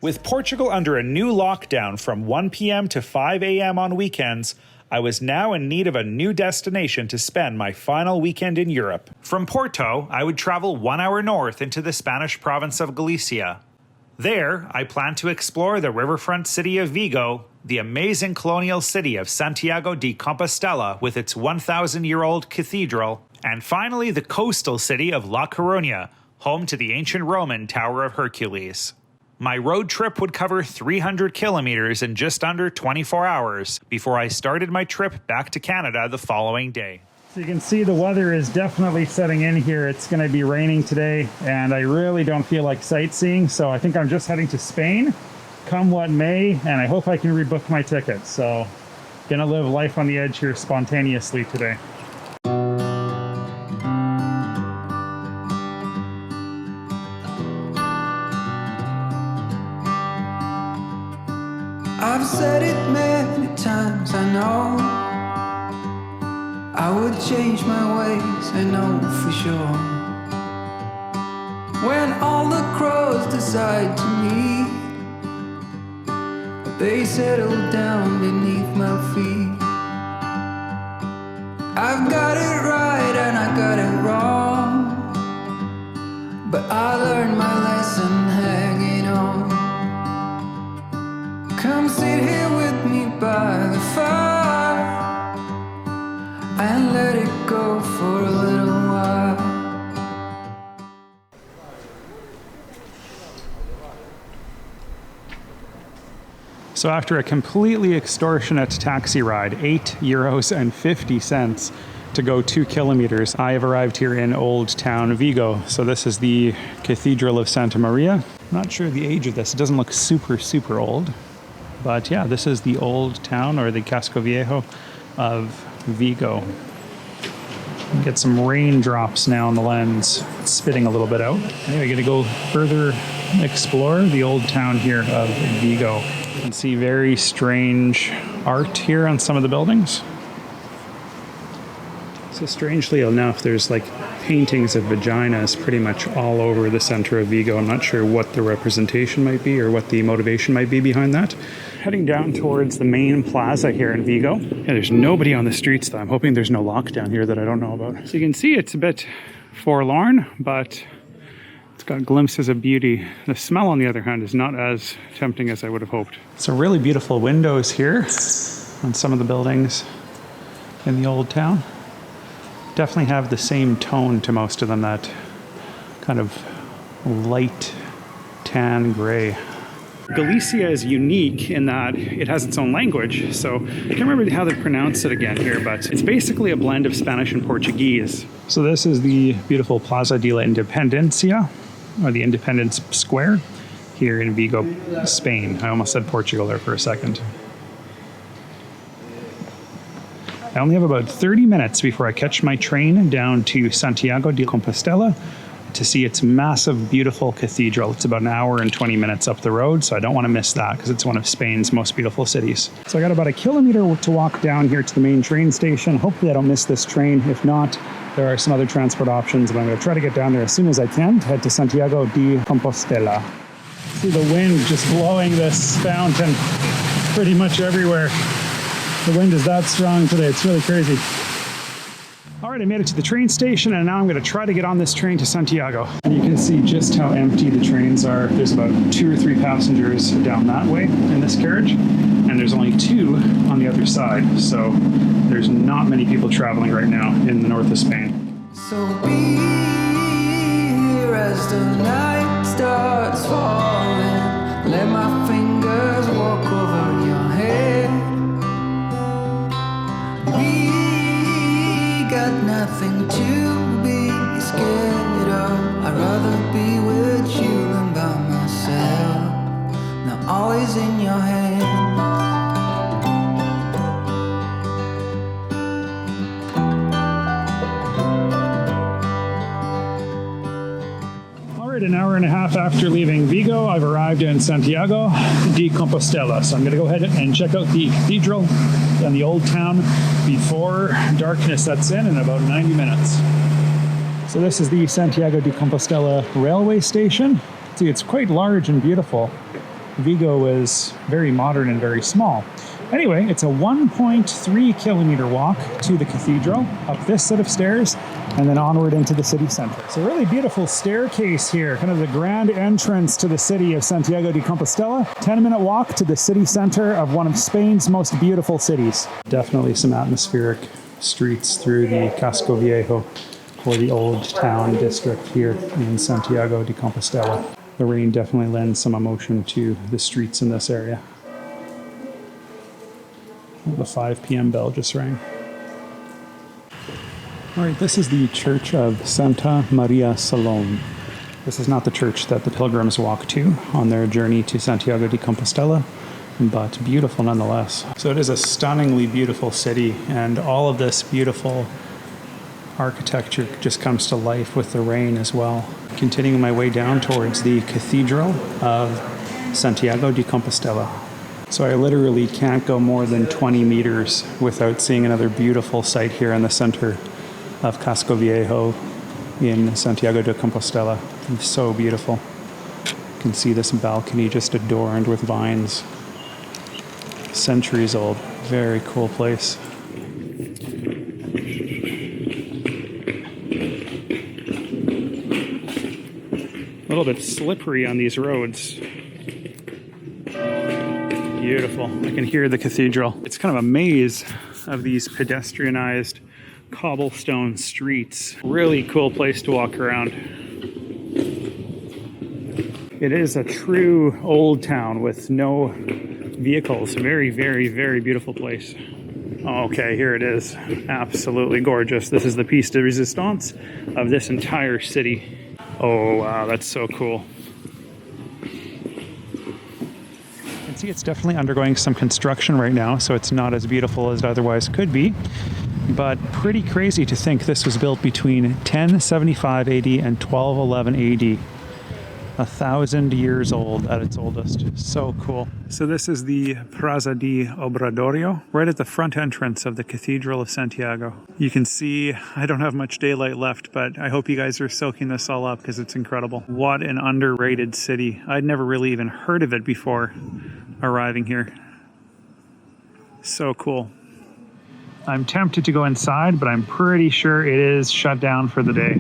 With Portugal under a new lockdown from 1 p.m. to 5 a.m. on weekends, I was now in need of a new destination to spend my final weekend in Europe. From Porto, I would travel 1 hour north into the Spanish province of Galicia. There, I planned to explore the riverfront city of Vigo, the amazing colonial city of Santiago de Compostela with its 1,000-year-old cathedral, and finally the coastal city of A Coruña, home to the ancient Roman Tower of Hercules. My road trip would cover 300 kilometers in just under 24 hours before I started my trip back to Canada the following day. So you can see the weather is definitely setting in here. It's going to be raining today, and I really don't feel like sightseeing, so I think I'm just heading to Spain, come what may, and I hope I can rebook my ticket. So, gonna live life on the edge here spontaneously today. I've said it many times, I know I would change my ways, I know for sure. When all the crows decide to meet, they settle down beneath my feet. I've got it right and I got it wrong, but I learned my lesson hanging on. Come sit here with me by the fire and let it go for a little while. So after a completely extortionate taxi ride, €8.50 to go 2 kilometers, I have arrived here in Old Town Vigo. So this is the Cathedral of Santa Maria. I'm not sure the age of this. It doesn't look super old. But yeah, this is the old town, or the Casco Viejo of Vigo. Get some raindrops now on the lens. It's spitting a little bit out. Anyway, gonna go further explore the old town here of Vigo. You can see very strange art here on some of the buildings. So strangely enough, there's like paintings of vaginas pretty much all over the center of Vigo. I'm not sure what the representation might be or what the motivation might be behind that. Heading down towards the main plaza here in Vigo. Yeah, there's nobody on the streets though. I'm hoping there's no lockdown here that I don't know about. So you can see it's a bit forlorn, but it's got glimpses of beauty. The smell, on the other hand, is not as tempting as I would have hoped. So really beautiful windows here on some of the buildings in the old town. Definitely have the same tone to most of them, that kind of light tan gray. Galicia is unique in that it has its own language. So I can't remember how they pronounce it again here, but it's basically a blend of Spanish and Portuguese. So this is the beautiful Plaza de la Independencia, or the Independence Square, here in Vigo, Spain. I almost said Portugal there for a second. I only have about 30 minutes before I catch my train down to Santiago de Compostela to see its massive, beautiful cathedral. It's about 1 hour and 20 minutes up the road, so I don't want to miss that because it's one of Spain's most beautiful cities. So I got about 1 kilometer to walk down here to the main train station. Hopefully I don't miss this train. If not, there are some other transport options, but I'm going to try to get down there as soon as I can to head to Santiago de Compostela. See the wind just blowing this fountain pretty much everywhere. The wind is that strong today, it's really crazy. All right, I made it to the train station, and now I'm going to try to get on this train to Santiago. And you can see just how empty the trains are. There's about 2 or 3 passengers down that way in this carriage, and there's only 2 on the other side. So there's not many people traveling right now in the north of Spain. So be here as the night starts falling. Let my fingers walk over your head. We got nothing to be scared of. I'd rather be with you than by myself. Now all is in your hands. All right, 1 hour and a half after leaving Vigo, I've arrived in Santiago de Compostela. So I'm going to go ahead and check out the cathedral and the old town before darkness sets in about 90 minutes. So this is the Santiago de Compostela railway station. See, it's quite large and beautiful. Vigo is very modern and very small. Anyway, it's a 1.3 kilometer walk to the cathedral, up this set of stairs, and then onward into the city center. It's a really beautiful staircase here, kind of the grand entrance to the city of Santiago de Compostela. 10-minute walk to the city center of one of Spain's most beautiful cities. Definitely some atmospheric streets through the Casco Viejo, or the old town district here in Santiago de Compostela. The rain definitely lends some emotion to the streets in this area. The 5 p.m. bell just rang. All right, this is the Church of Santa Maria Salom. This is not the church that the pilgrims walk to on their journey to Santiago de Compostela, but beautiful nonetheless. So it is a stunningly beautiful city, and all of this beautiful architecture just comes to life with the rain as well. Continuing my way down towards the Cathedral of Santiago de Compostela. So I literally can't go more than 20 meters without seeing another beautiful sight here in the center of Casco Viejo in Santiago de Compostela. It's so beautiful. You can see this balcony just adorned with vines. Centuries old. Very cool place. A little bit slippery on these roads. Beautiful. I can hear the cathedral. It's kind of a maze of these pedestrianized cobblestone streets. Really cool place to walk around. It is a true old town with no vehicles. Very, very, very beautiful place. Okay, here it is. Absolutely gorgeous. This is the piece de resistance of this entire city. Oh, wow, that's so cool. See, it's definitely undergoing some construction right now, so it's not as beautiful as it otherwise could be, but pretty crazy to think this was built between 1075 AD and 1211 AD. 1,000 years old at its oldest. So cool. So this is the Plaza de Obradorio, right at the front entrance of the Cathedral of Santiago. You can see I don't have much daylight left, but I hope you guys are soaking this all up because it's incredible. What an underrated city. I'd never really even heard of it before arriving here. So cool. I'm tempted to go inside, but I'm pretty sure it is shut down for the day.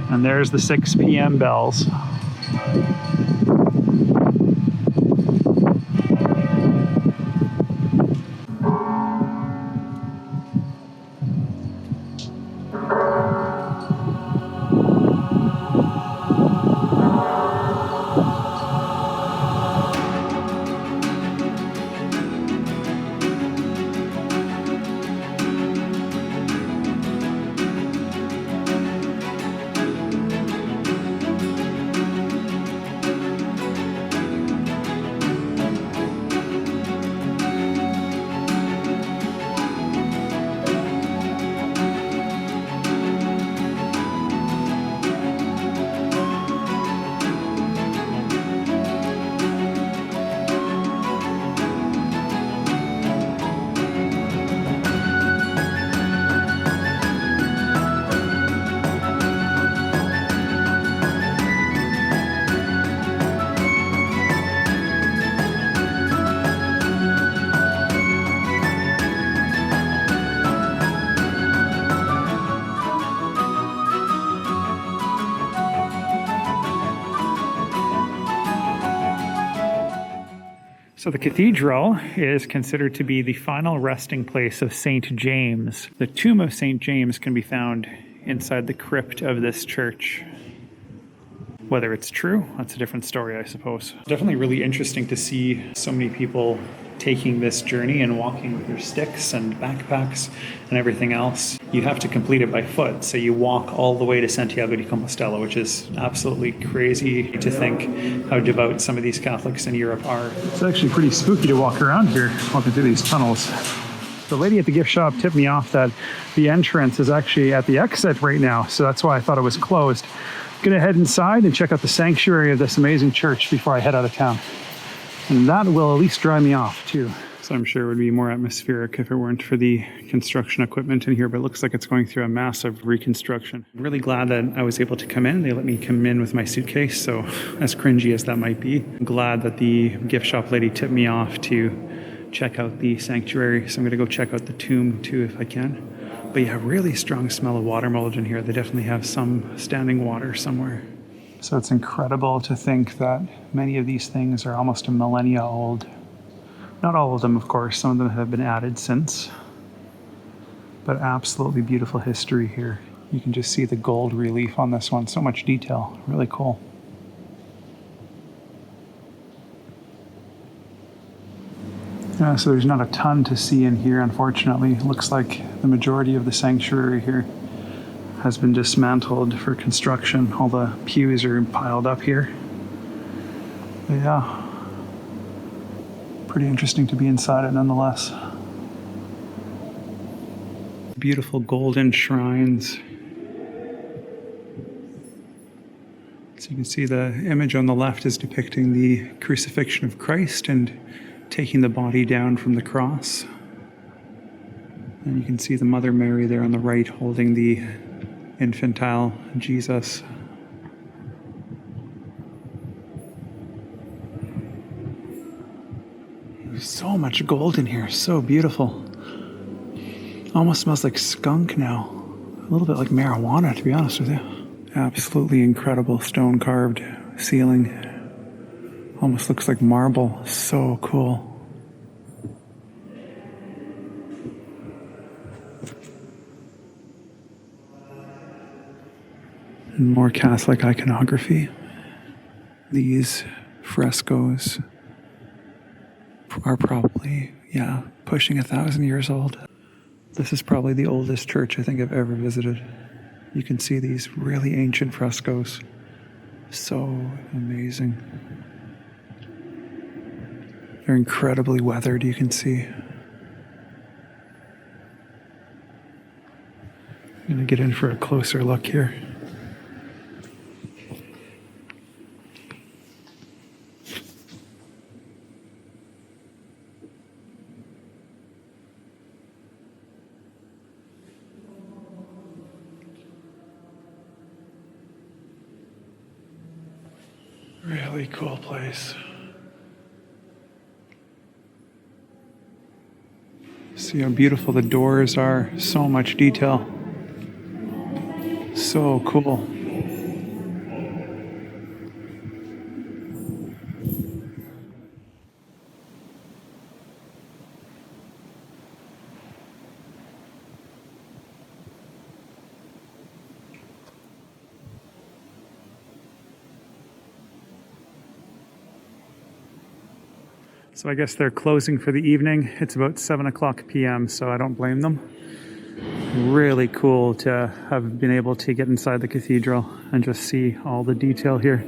And there's the 6 p.m. bells. So the cathedral is considered to be the final resting place of St. James. The tomb of St. James can be found inside the crypt of this church. Whether it's true, that's a different story, I suppose. Definitely really interesting to see so many people taking this journey and walking with their sticks and backpacks and everything else. You have to complete it by foot, so you walk all the way to Santiago de Compostela, which is absolutely crazy to think how devout some of these Catholics in Europe are. It's actually pretty spooky to walk around here, walking through these tunnels. The lady at the gift shop tipped me off that the entrance is actually at the exit right now, so that's why I thought it was closed. I'm gonna head inside and check out the sanctuary of this amazing church before I head out of town. And that will at least dry me off too. So I'm sure it would be more atmospheric if it weren't for the construction equipment in here, but it looks like it's going through a massive reconstruction. I'm really glad that I was able to come in. They let me come in with my suitcase, so as cringy as that might be, I'm glad that the gift shop lady tipped me off to check out the sanctuary. So I'm gonna go check out the tomb too if I can. But yeah, really strong smell of water mold in here. They definitely have some standing water somewhere. So it's incredible to think that many of these things are almost a millennia old. Not all of them, of course. Some of them have been added since. But absolutely beautiful history here. You can just see the gold relief on this one. So much detail. Really cool. So there's not a ton to see in here, unfortunately. It looks like the majority of the sanctuary here has been dismantled for construction. All the pews are piled up here. But yeah. Pretty interesting to be inside it nonetheless. Beautiful golden shrines. So you can see the image on the left is depicting the crucifixion of Christ and taking the body down from the cross. And you can see the Mother Mary there on the right holding the infantile Jesus. So much gold in here, so beautiful. Almost smells like skunk now. A little bit like marijuana, to be honest with you. Absolutely incredible stone carved ceiling. Almost looks like marble. So cool. And more Catholic iconography. These frescoes are probably, pushing 1,000 years old. This is probably the oldest church I think I've ever visited. You can see these really ancient frescoes. So amazing. They're incredibly weathered, you can see. I'm gonna get in for a closer look here. Really cool place. See how beautiful the doors are. So much detail. So cool. So I guess they're closing for the evening. It's about 7:00 p.m., so I don't blame them. Really cool to have been able to get inside the cathedral and just see all the detail here.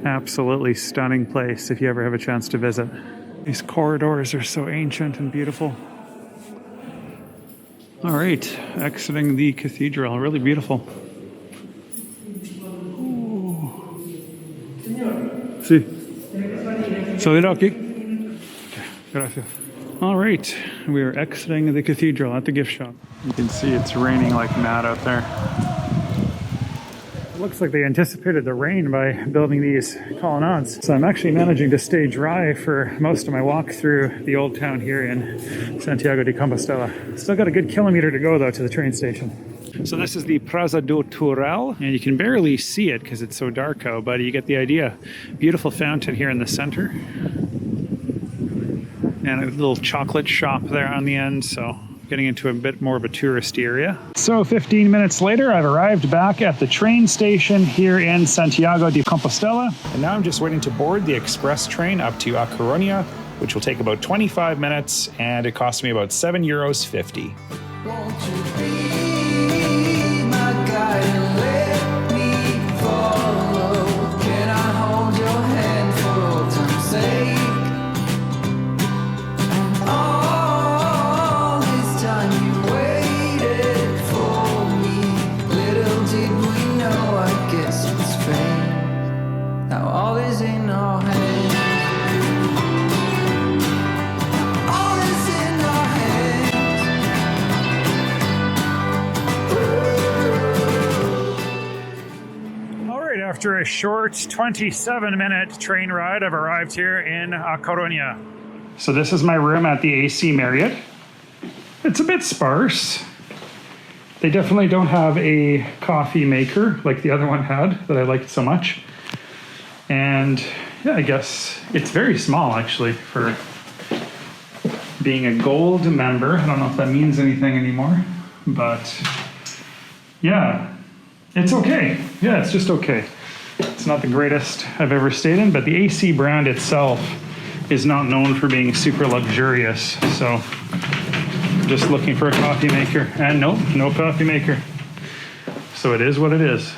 Absolutely stunning place if you ever have a chance to visit. These corridors are so ancient and beautiful. All right, exiting the cathedral. Really beautiful. Sí. Salida aquí. Gracias. All right, we are exiting the cathedral at the gift shop. You can see it's raining like mad out there. It looks like they anticipated the rain by building these colonnades. So I'm actually managing to stay dry for most of my walk through the old town here in Santiago de Compostela. Still got a good kilometer to go though to the train station. So this is the Praça do Toural, and you can barely see it because it's so dark out, but you get the idea. Beautiful fountain here in the center. And a little chocolate shop there on the end, so getting into a bit more of a tourist area. So 15 minutes later, I've arrived back at the train station here in Santiago de Compostela. And now I'm just waiting to board the express train up to A Coruña, which will take about 25 minutes, and it cost me about €7.50. Won't you be my guide and let me follow? Can I hold your hand for old time's sake? And all this time you waited for me. Little did we know, I guess it's fate. Now all is in our hands. After a short 27-minute train ride, I've arrived here in A Coruña. So this is my room at the AC Marriott. It's a bit sparse. They definitely don't have a coffee maker like the other one had that I liked so much. And yeah, I guess it's very small actually for being a gold member. I don't know if that means anything anymore, but yeah. It's okay. Yeah, it's just okay. It's not the greatest I've ever stayed in, but the AC brand itself is not known for being super luxurious. So just looking for a coffee maker. And nope, no coffee maker. So it is what it is.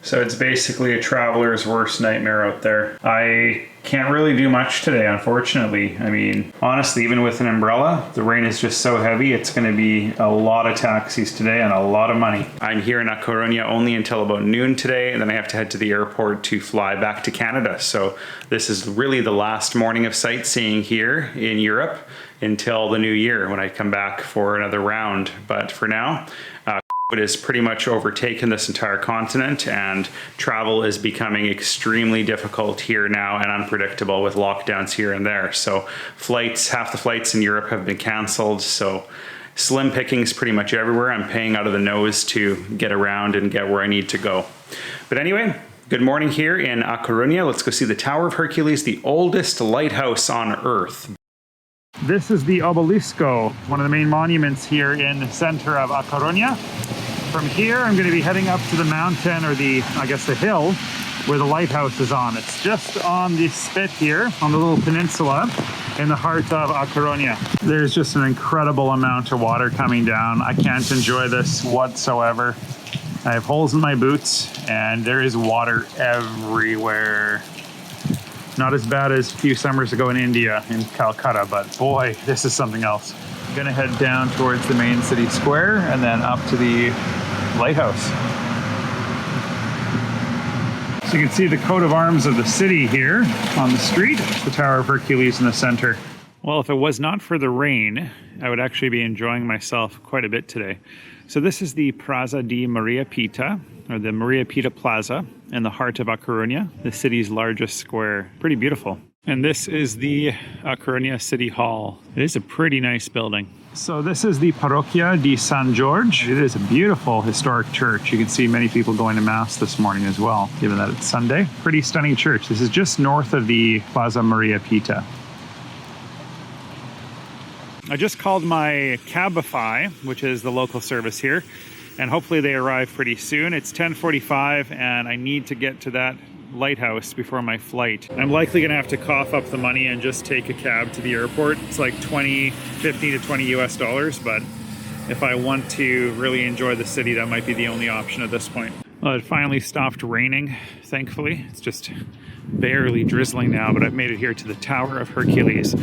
So it's basically a traveler's worst nightmare out there. I can't really do much today, unfortunately. I mean, honestly, even with an umbrella, the rain is just so heavy, it's gonna be a lot of taxis today and a lot of money. I'm here in A Coruña only until about noon today, and then I have to head to the airport to fly back to Canada. So this is really the last morning of sightseeing here in Europe until the new year when I come back for another round. But for now, it has pretty much overtaken this entire continent, and travel is becoming extremely difficult here now and unpredictable with lockdowns here and there. So half the flights in Europe have been canceled. So slim pickings pretty much everywhere. I'm paying out of the nose to get around and get where I need to go. But anyway, good morning here in A Coruña. Let's go see the Tower of Hercules, the oldest lighthouse on Earth. This is the Obelisco, one of the main monuments here in the center of A Coruña. From here, I'm going to be heading up to the mountain, or I guess the hill, where the lighthouse is on. It's just on the spit here, on the little peninsula in the heart of A Coruña. There's just an incredible amount of water coming down. I can't enjoy this whatsoever. I have holes in my boots, and there is water everywhere. Not as bad as a few summers ago in India, in Calcutta, but boy, this is something else. I'm gonna head down towards the main city square and then up to the lighthouse. So you can see the coat of arms of the city here on the street, the Tower of Hercules in the center. Well, if it was not for the rain, I would actually be enjoying myself quite a bit today. So this is the Praça de Maria Pita, or the Maria Pita Plaza, in the heart of A Coruña, the city's largest square. Pretty beautiful. And this is the A Coruña City Hall. It is a pretty nice building. So this is the Parroquia de San Jorge. It is a beautiful historic church. You can see many people going to Mass this morning as well, given that it's Sunday. Pretty stunning church. This is just north of the Plaza Maria Pita. I just called my Cabify, which is the local service here, and hopefully they arrive pretty soon. It's 10:45 and I need to get to that lighthouse before my flight. I'm likely gonna have to cough up the money and just take a cab to the airport. It's like 15 to 20 US dollars, but if I want to really enjoy the city, that might be the only option at this point. Well, it finally stopped raining, thankfully. It's just barely drizzling now, but I've made it here to the Tower of Hercules.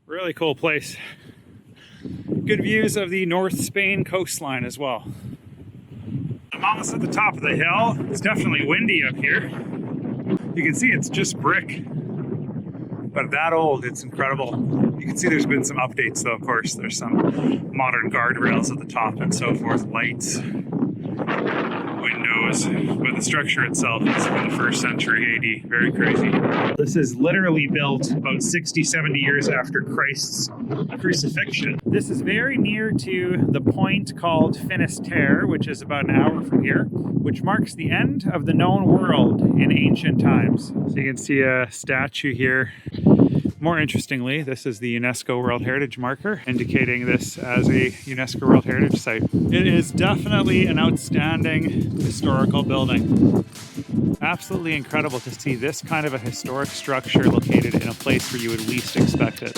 Really cool place. Good views of the North Spain coastline as well. I'm almost at the top of the hill. It's definitely windy up here. You can see it's just brick, but that old, it's incredible. You can see there's been some updates though, of course. There's some modern guardrails at the top and so forth, lights, windows, but the structure itself is from the 1st century AD. Very crazy. This is literally built about 60, 70 years after Christ's crucifixion. This is very near to the point called Finisterre, which is about an hour from here, which marks the end of the known world in ancient times. So you can see a statue here. More interestingly, this is the UNESCO World Heritage Marker, indicating this as a UNESCO World Heritage Site. It is definitely an outstanding historical building. Absolutely incredible to see this kind of a historic structure located in a place where you would least expect it.